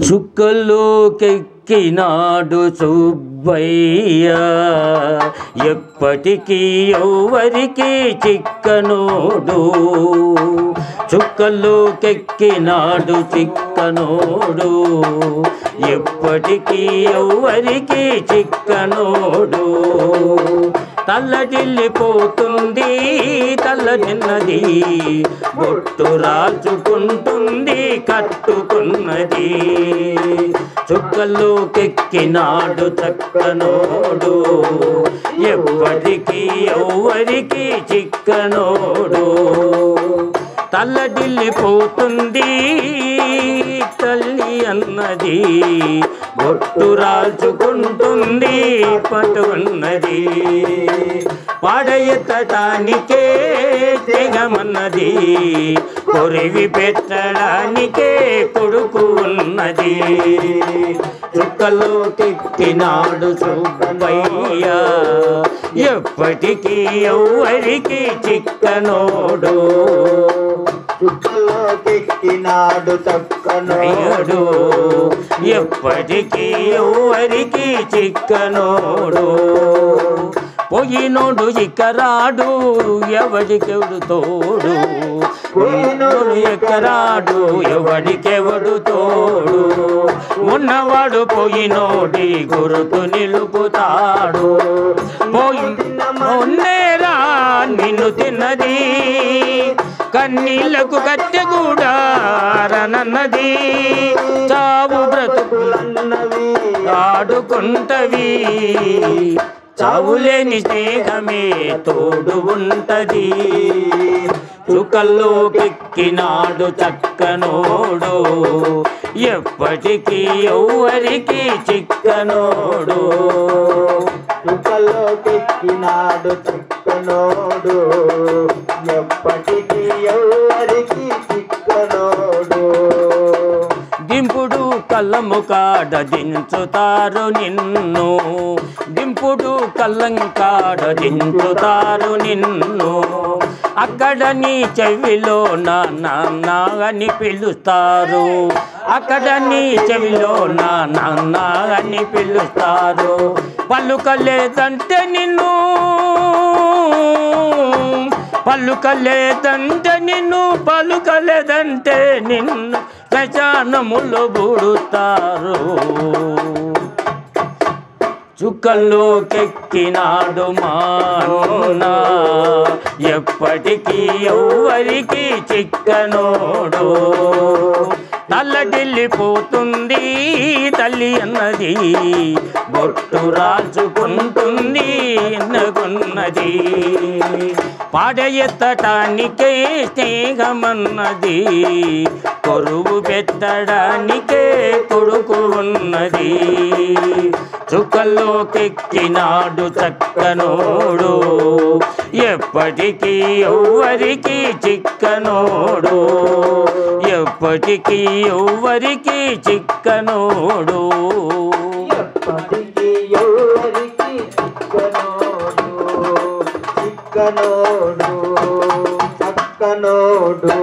చుక్కలోకెక్కినాడు సుబ్బయ్య, ఎప్పటికీ ఎవ్వరికి చిక్కనోడు. చుక్కలోకెక్కినాడు చిక్కనోడు, ఎప్పటికీ ఎవ్వరికి చిక్కనోడు. తల్లడిల్లిపోతుంది తల్లడిన్నది, బొట్టు రాల్చుకుంటుంది కట్టుకున్నది. చుక్కలోకెక్కినాడు చక్కనోడు, ఎప్పటికీ ఎవ్వరికి చిక్కనోడు. తల్లడిల్లిపోతుంది తల్లి అన్నది, బొట్టు రాల్చుకుంటుంది పట్టుకున్నది. పాడెత్తటానికే తెగమన్నది, కొరివి పెట్టడానికే కొడుకు ఉన్నది. చుక్కలోకెక్కినాడు సుబ్బయ్య, ఎప్పటికీ ఎవ్వరికి చిక్కనోడు. చుక్కలోకెక్కినాడు చక్కనోడు, ఎప్పటికీ ఎవ్వరికి చిక్కనోడు. పోయినోడు ఇక్కరాడు ఎవడికెవడు తోడు, పోయినోడు ఎక్కరాడు ఎవడికెవడు తోడు. ఉన్నవాడు పోయినోడి గురుతు నిలుపుతాడు. పోయినేరా నిన్ను తిన్నది, కన్నీళ్లకు కట్టె కూడా రనన్నది. చావు బ్రతుకులన్నవి ఆడుకుంటవి, చావులేని స్నేహమే తోడు ఉంటది. చుక్కలోకెక్కినాడు చక్కనోడు, ఎప్పటికీ ఎవ్వరికి చిక్కనోడు. చుక్కలోకెక్కినాడు చక్కనోడు, ఎప్పటికీ ఎవ్వరికి చిక్కనోడు. దింపుడు కళ్ళము కాడ దించుతారు నిన్ను, దింపుడు కళ్ళం కాడ దించుతారు నిన్ను. అక్కడ నీ చెవిలో నాన్న అని పిలుస్తారు, అక్కడ నీ చెవిలో నాన్న అని పిలుస్తారు. పలుకలేదంటే నిన్ను, పలుకలేదంటే నిన్ను, పలుకలేదంటే నిన్ను శ్మశానములో బుడుతారు. చుక్కలోకెక్కినాడు మాన్న, ఎప్పటికీ ఎవ్వరికి చిక్కనోడు. తల్లడిల్లిపోతుంది తల్లి అన్నది, బొట్టు రాల్చుకుంటుంది ఎన్నకున్నది. పాడెత్తటానికే స్నేహమన్నది, కొరువు పెట్టడానికే కొడుకు ఉన్నది. చుక్కలోకెక్కినాడు చక్కనోడు, ఎప్పటికీ ఎవ్వరికి చిక్కనోడు, ఎప్పటికీ ఎవ్వరికి చిక్కనోడు. ఎప్పటికీ ఎవ్వరికి చిక్కనోడు, చిక్కనోడు, చక్కనోడు.